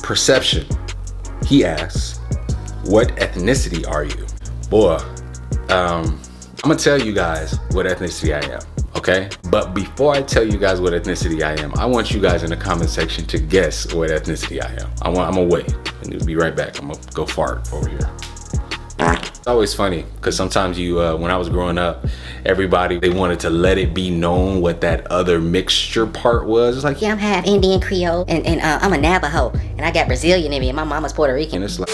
Perception. He asks, what ethnicity are you? Boy, I'm gonna tell you guys what ethnicity I am, okay? But before I tell you guys what ethnicity I am, I want you guys in the comment section to guess what ethnicity I am. I'm gonna wait, and we'll be right back. I'm gonna go fart over here. It's always funny, because sometimes when I was growing up, everybody, they wanted to let it be known what that other mixture part was. It's like, yeah, I'm half Indian Creole, and I'm a Navajo, and I got Brazilian in me, and my mama's Puerto Rican. and it's like,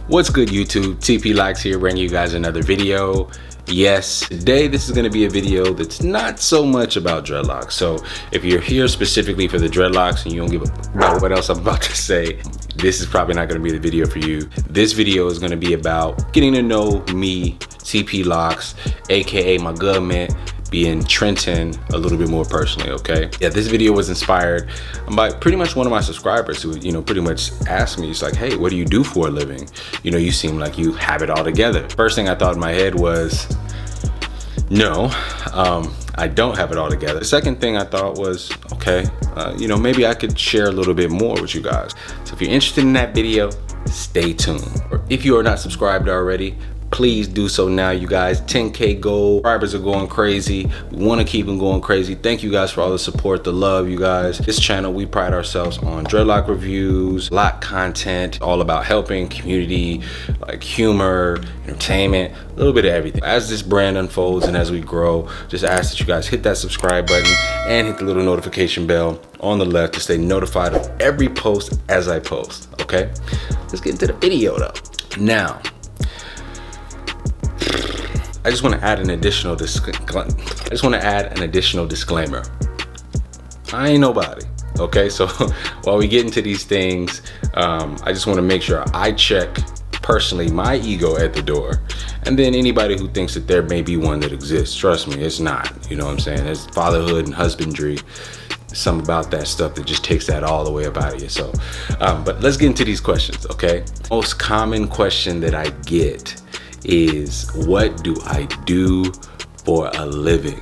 what's good, YouTube? tplocks here, bringing you guys another video. Yes, today this is going to be a video that's not so much about dreadlocks. So if you're here specifically for the dreadlocks and you don't give a about what else I'm about to say, this is probably not going to be the video for you. This video is going to be about getting to know me, tplocks, aka my government, being Trenton, a little bit more personally, okay? Yeah, this video was inspired by pretty much one of my subscribers who, pretty much asked me, he's like, hey, what do you do for a living? You seem like you have it all together. First thing I thought in my head was, no, I don't have it all together. The second thing I thought was, okay, maybe I could share a little bit more with you guys. So if you're interested in that video, stay tuned. Or if you are not subscribed already, please do so now, you guys. 10K goal, subscribers are going crazy. We want to keep them going crazy. Thank you guys for all the support, the love, you guys. This channel, we pride ourselves on dreadlock reviews, lot content, all about helping community, like humor, entertainment, a little bit of everything. As this brand unfolds and as we grow, just ask that you guys hit that subscribe button and hit the little notification bell on the left to stay notified of every post as I post, okay? Let's get into the video though. Now, I just want to add an additional disclaimer. I ain't nobody, okay? So while we get into these things, I just want to make sure I check personally my ego at the door, and then anybody who thinks that there may be one that exists, trust me, it's not. You know what I'm saying? It's fatherhood and husbandry. Something about that stuff that just takes that all the way up out of you. So, but let's get into these questions, okay? Most common question that I get is, what do I do for a living?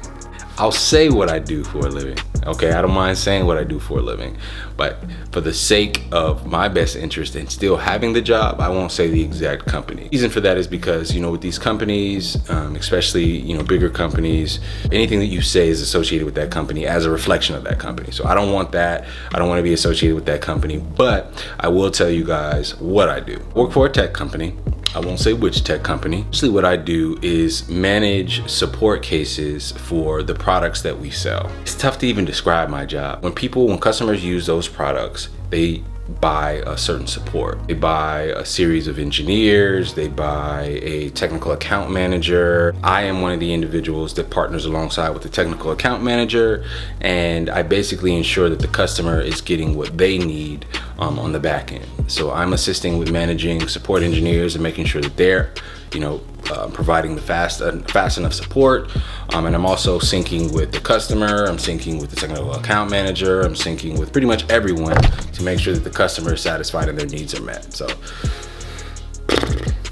I'll say what I do for a living, okay? I don't mind saying what I do for a living, but for the sake of my best interest in still having the job, I won't say the exact company. The reason for that is because, with these companies, especially, bigger companies, anything that you say is associated with that company as a reflection of that company. So I don't want that. I don't want to be associated with that company, but I will tell you guys what I do. I work for a tech company. I won't say which tech company. Actually, what I do is manage support cases for the products that we sell. It's tough to even describe my job. When customers use those products, they buy a certain support. They buy a series of engineers, they buy a technical account manager. I am one of the individuals that partners alongside with the technical account manager, and I basically ensure that the customer is getting what they need on the back end. So I'm assisting with managing support engineers and making sure that they're providing the fast enough support, and I'm also syncing with the customer, I'm syncing with the technical account manager, I'm syncing with pretty much everyone to make sure that the customer is satisfied and their needs are met. So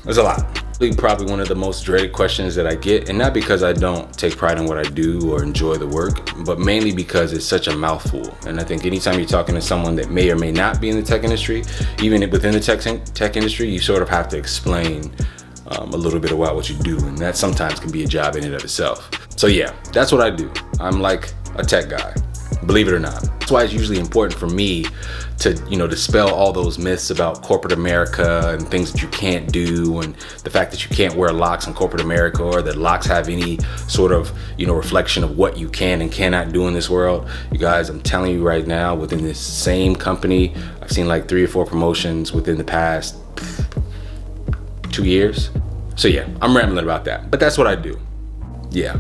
there's a lot. Probably one of the most dreaded questions that I get, and not because I don't take pride in what I do or enjoy the work, but mainly because it's such a mouthful. And I think anytime you're talking to someone that may or may not be in the tech industry, even within the tech industry, you sort of have to explain a little bit about what you do, and that sometimes can be a job in and of itself. So yeah, that's what I do. I'm like a tech guy, believe it or not. That's why it's usually important for me to dispel all those myths about corporate America and things that you can't do, and the fact that you can't wear locks in corporate America, or that locks have any sort of reflection of what you can and cannot do in this world. You guys, I'm telling you right now, within this same company, I've seen like 3 or 4 promotions within the past 2 years. So yeah, I'm rambling about that, but that's what I do. Yeah,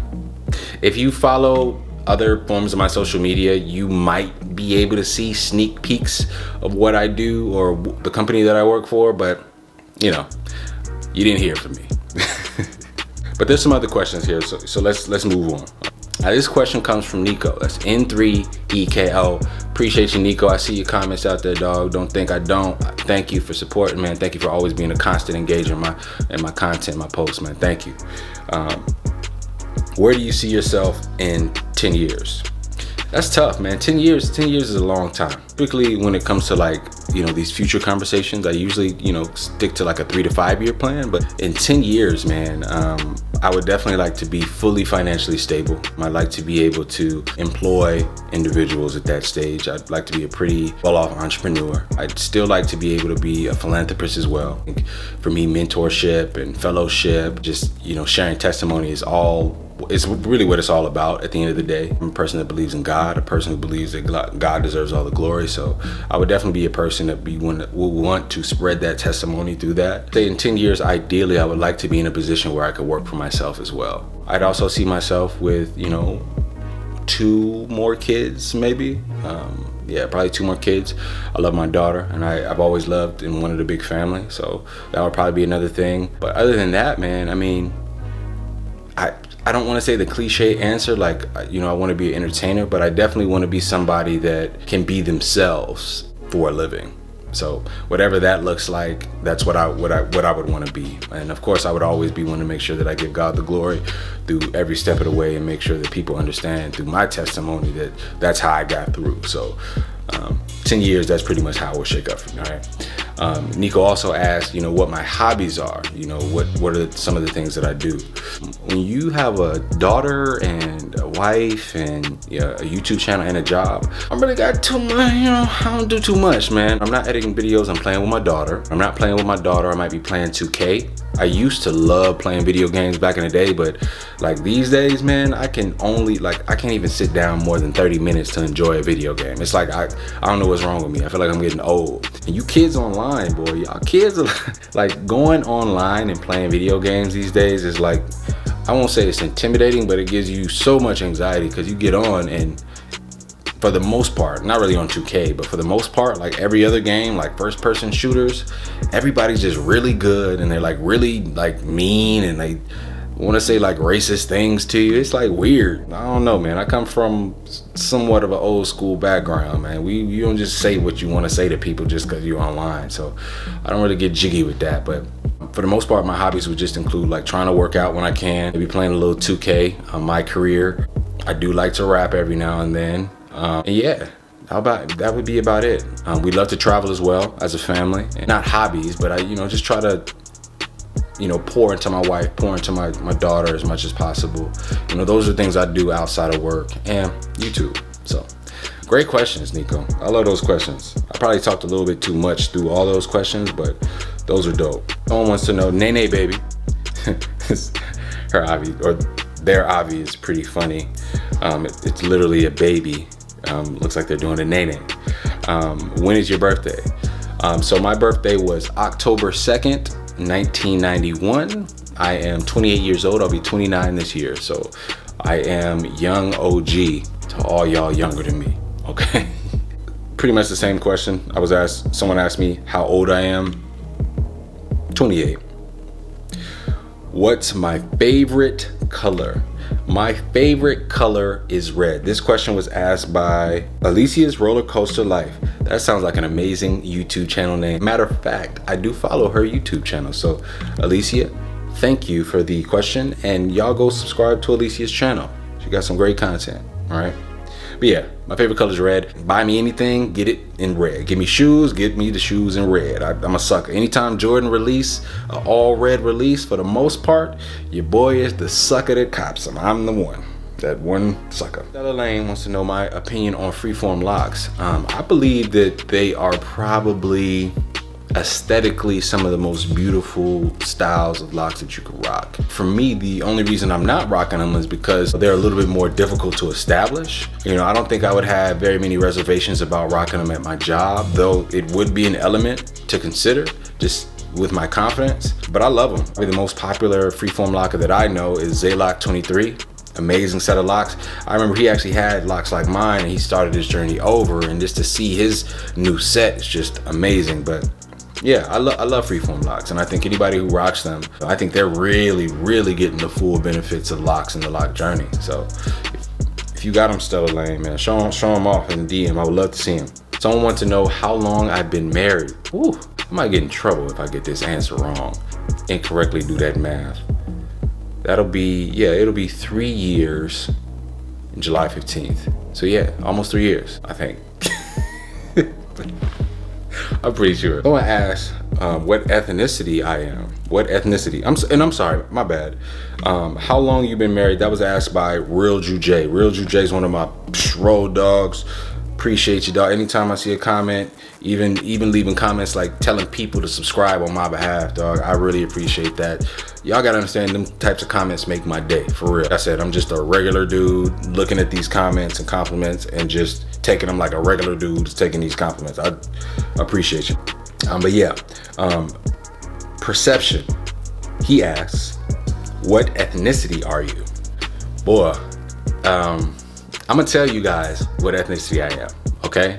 if you follow other forms of my social media, you might be able to see sneak peeks of what I do or the company that I work for, but you didn't hear from me. But there's some other questions here, so let's move on. Now, this question comes from Nico. That's N3EKO. Appreciate you, Nico. I see your comments out there, dog. Don't think I don't. Thank you for supporting, man. Thank you for always being a constant engager in my content, my posts, man. Thank you. Where do you see yourself in 10 years? That's tough, man. 10 years is a long time. Typically when it comes to like, these future conversations, I usually, stick to like a 3 to 5 year plan. But in 10 years, man, I would definitely like to be fully financially stable. I'd like to be able to employ individuals at that stage. I'd like to be a pretty well-off entrepreneur. I'd still like to be able to be a philanthropist as well. I think for me, mentorship and fellowship, just, sharing testimony is really what it's all about at the end of the day. I'm a person that believes in God, a person who believes that God deserves all the glory. So I would definitely be a person that would want to spread that testimony through that. Say in 10 years, ideally, I would like to be in a position where I could work for myself as well. I'd also see myself with, 2 more kids, maybe. Probably 2 more kids. I love my daughter, and I've always loved and wanted a big family. So that would probably be another thing. But other than that, man, I mean, I don't want to say the cliche answer, like, I want to be an entertainer, but I definitely want to be somebody that can be themselves for a living. So whatever that looks like, that's what I would want to be. And of course, I would always be wanting to make sure that I give God the glory through every step of the way and make sure that people understand through my testimony that that's how I got through. So 10 years, that's pretty much how it will shake up for me, all right? Nico also asked, what my hobbies are, what are some of the things that I do. When you have a daughter and a wife and a YouTube channel and a job, I really got too much, I don't do too much, man. I'm not editing videos, I'm playing with my daughter. I'm not playing with my daughter, I might be playing 2K. I used to love playing video games back in the day, but like these days, man, I can't even sit down more than 30 minutes to enjoy a video game. It's like, I don't know what's wrong with me. I feel like I'm getting old. And you kids online, boy, y'all kids are like going online and playing video games these days is like, I won't say it's intimidating, but it gives you so much anxiety because you get on and for the most part, not really on 2K, but for the most part, like every other game, like first person shooters, everybody's just really good and they're like really like mean and they want to say like racist things to you. It's like weird. I don't know, man. I come from somewhat of an old school background, man. You don't just say what you want to say to people just because you're online. So I don't really get jiggy with that. But for the most part, my hobbies would just include like trying to work out when I can, maybe playing a little 2K on my career. I do like to rap every now and then. That would be about it. We love to travel as well as a family. And not hobbies, but I, just try to, pour into my wife, pour into my daughter as much as possible. Those are things I do outside of work and YouTube. So great questions, Nico. I love those questions. I probably talked a little bit too much through all those questions, but those are dope. Someone wants to know, Nene baby. Her Avi, or their Avi is pretty funny. It's literally a baby. Looks like they're doing a nene. When is your birthday? So my birthday was October 2nd, 1991. I am 28 years old. I'll be 29 this year. So I am young OG to all y'all younger than me. Okay. Pretty much the same question. Someone asked me how old I am. 28. What's my favorite color? My favorite color is red. This question was asked by Alicia's Roller Coaster Life. That sounds like an amazing YouTube channel name. Matter of fact, I do follow her YouTube channel. So Alicia, thank you for the question. And y'all go subscribe to Alicia's channel. She got some great content, all right? But yeah, my favorite color is red. Buy me anything, get it in red. Give me shoes, get me the shoes in red. I'm a sucker. Anytime Jordan release, an all red release, for the most part, your boy is the sucker that cops them. I'm the one, that one sucker. Stella Lane wants to know my opinion on freeform locks. I believe that they are probably aesthetically some of the most beautiful styles of locks that you could rock. For me, the only reason I'm not rocking them is because they're a little bit more difficult to establish. I don't think I would have very many reservations about rocking them at my job, though it would be an element to consider just with my confidence, but I love them. Probably the most popular freeform locker that I know is Zaylock 23. Amazing set of locks. I remember he actually had locks like mine and he started his journey over, and just to see his new set is just amazing. But yeah, I love freeform locks, and I think anybody who rocks them, I think they're really getting the full benefits of locks in the lock journey. So if you got them, Stella Lane, man, show them off in DM. I would love to see them. Someone wants to know how long I've been married. Ooh, I might get in trouble if I get this answer wrong. Incorrectly do that math. It'll be 3 years July 15th. So yeah, almost 3 years, I think. I'm pretty sure. Someone asked what ethnicity I am. What ethnicity? I'm sorry, my bad. How long you been married? That was asked by Real Jew J. Real Jew J is one of my road dogs. Appreciate you, dog. Anytime I see a comment, even leaving comments like telling people to subscribe on my behalf, dog, I really appreciate that. Y'all gotta understand, them types of comments make my day, for real. Like I said, I'm just a regular dude looking at these comments and compliments and just taking them like a regular dude taking these compliments. I appreciate you. But yeah, Perception, he asks, what ethnicity are you? Boy, I'm gonna tell you guys what ethnicity I am, okay?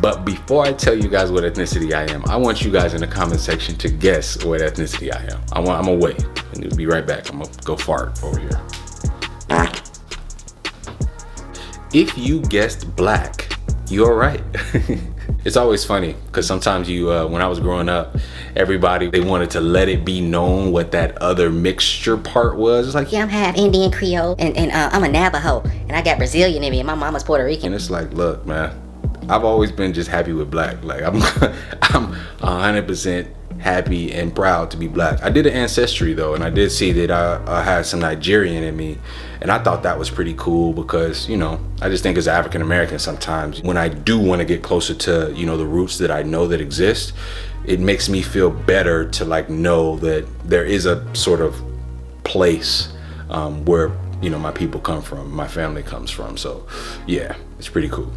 But before I tell you guys what ethnicity I am, I want you guys in the comment section to guess what ethnicity I am. I'm gonna wait, and we'll be right back. I'm gonna go fart over here. If you guessed black, you're right. It's always funny because sometimes when I was growing up, everybody, they wanted to let it be known what that other mixture part was. It's like, Yeah, I'm half Indian Creole and I'm a Navajo and I got Brazilian in me and my mama's Puerto Rican. and it's like, look, man, I've always been just happy with black. Like I'm 100% happy and proud to be black. I did an ancestry though, and I did see that I had some Nigerian in me, and I thought that was pretty cool because, you know, I just think as African American sometimes when I do want to get closer to, you know, the roots that I know that exist, it makes me feel better to like know that there is a sort of place where, you know, my people come from, my family comes from. So yeah, it's pretty cool.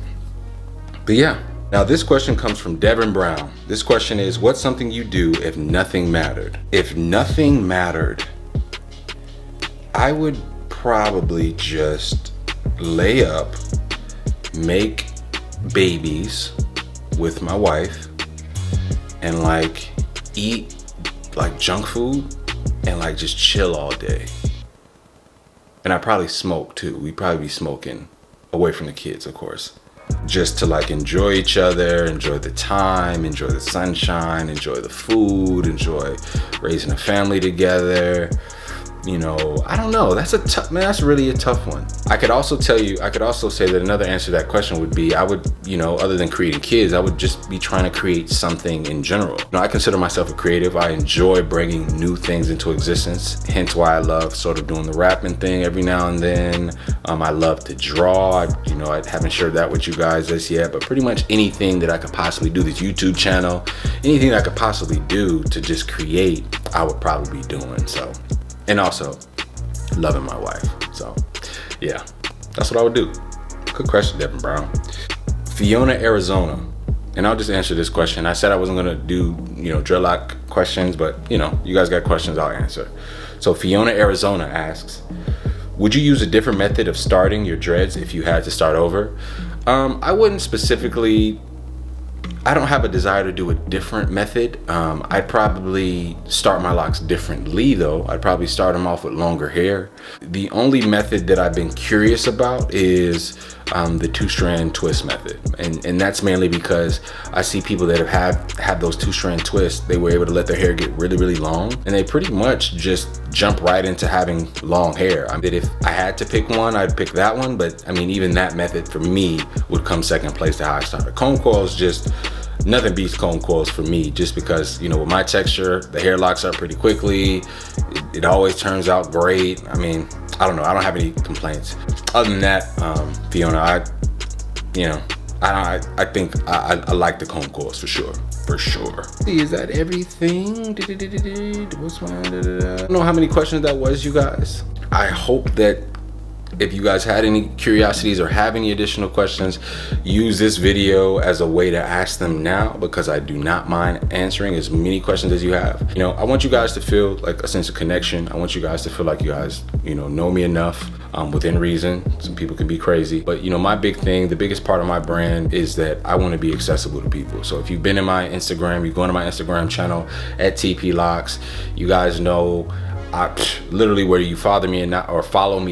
But yeah, now this question comes from Devin Brown. This question is, what's something you do if nothing mattered? If nothing mattered, I would probably just lay up, make babies with my wife, and like eat like junk food and like just chill all day. And I probably smoke too. We'd probably be smoking away from the kids, of course. Just to like enjoy each other, enjoy the time, enjoy the sunshine, enjoy the food, enjoy raising a family together. You know, I don't know. That's a tough, man, that's really a tough one. I could also say that another answer to that question would be, I would, you know, other than creating kids, I would just be trying to create something in general. You know, I consider myself a creative. I enjoy bringing new things into existence, hence why I love sort of doing the rapping thing every now and then. I love to draw. I haven't shared that with you guys just yet, but pretty much anything that I could possibly do, this YouTube channel, anything that I could possibly do to just create, I would probably be doing. So, and also loving my wife. So yeah, that's what I would do. Good question, Devin Brown. Fiona, Arizona. And I'll just answer this question. I said I wasn't gonna do, you know, dreadlock questions, but you know, you guys got questions, I'll answer. So Fiona, Arizona asks, would you use a different method of starting your dreads if you had to start over? I wouldn't specifically. I don't have a desire to do a different method. I'd probably start my locks differently though. I'd probably start them off with longer hair. The only method that I've been curious about is the 2-strand twist method. And that's mainly because I see people that have had those 2-strand twists, they were able to let their hair get really, really long. And they pretty much just jump right into having long hair. I mean, if I had to pick one, I'd pick that one. But I mean, even that method for me would come second place to how I started. Comb coils, just nothing beats comb coils for me, just because, you know, with my texture, the hair locks up pretty quickly. It always turns out great. I mean, I don't know. I don't have any complaints. Other than that, Fiona, I think I like the comb coils for sure. For sure. Is that everything? What's my? I don't know how many questions that was, you guys. I hope that if you guys had any curiosities or have any additional questions, use this video as a way to ask them now, because I do not mind answering as many questions as you have. You know, I want you guys to feel like a sense of connection. I want you guys to feel like you guys, you know me enough, within reason. Some people can be crazy, but you know, my big thing, the biggest part of my brand is that I want to be accessible to people. So if you've been in my Instagram, you go into my Instagram channel at tplocks, you guys know, literally, whether you follow me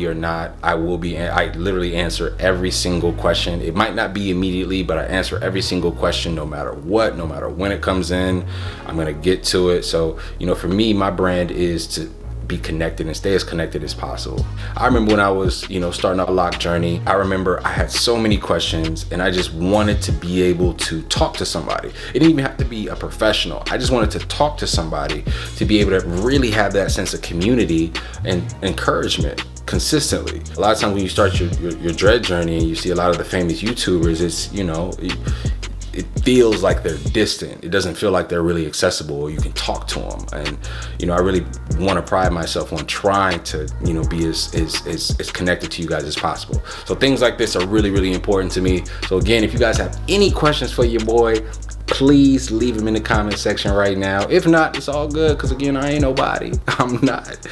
or not, I literally answer every single question. It might not be immediately, but I answer every single question, no matter what, no matter when it comes in. I'm gonna get to it. So, you know, for me, my brand is to be connected and stay as connected as possible. I remember when I was, you know, starting our lock journey, I remember I had so many questions and I just wanted to be able to talk to somebody. It didn't even have to be a professional. I just wanted to talk to somebody to be able to really have that sense of community and encouragement consistently. A lot of times when you start your dread journey and you see a lot of the famous YouTubers, it's, you know, it feels like they're distant. It doesn't feel like they're really accessible or you can talk to them. And, you know, I really want to pride myself on trying to, you know, be as connected to you guys as possible. So things like this are really, really important to me. So again, if you guys have any questions for your boy, please leave them in the comment section right now. If not, it's all good, because again, I ain't nobody. I'm not.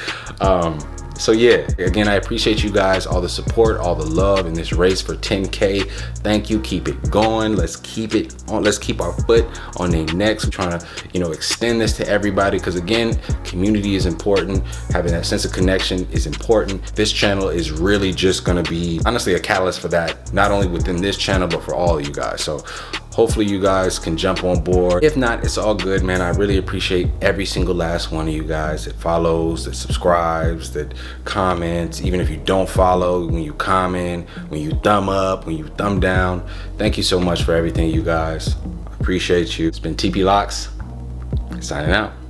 So yeah, again, I appreciate you guys, all the support, all the love in this race for 10K. Thank you. Keep it going. Let's keep it on. Let's keep our foot on their necks. We're trying to, you know, extend this to everybody, because again, community is important. Having that sense of connection is important. This channel is really just going to be honestly a catalyst for that, not only within this channel, but for all of you guys. So hopefully you guys can jump on board. If not, it's all good, man. I really appreciate every single last one of you guys that follows, that subscribes, that comments. Even if you don't follow, when you comment, when you thumb up, when you thumb down. Thank you so much for everything, you guys. I appreciate you. It's been tplocks, signing out.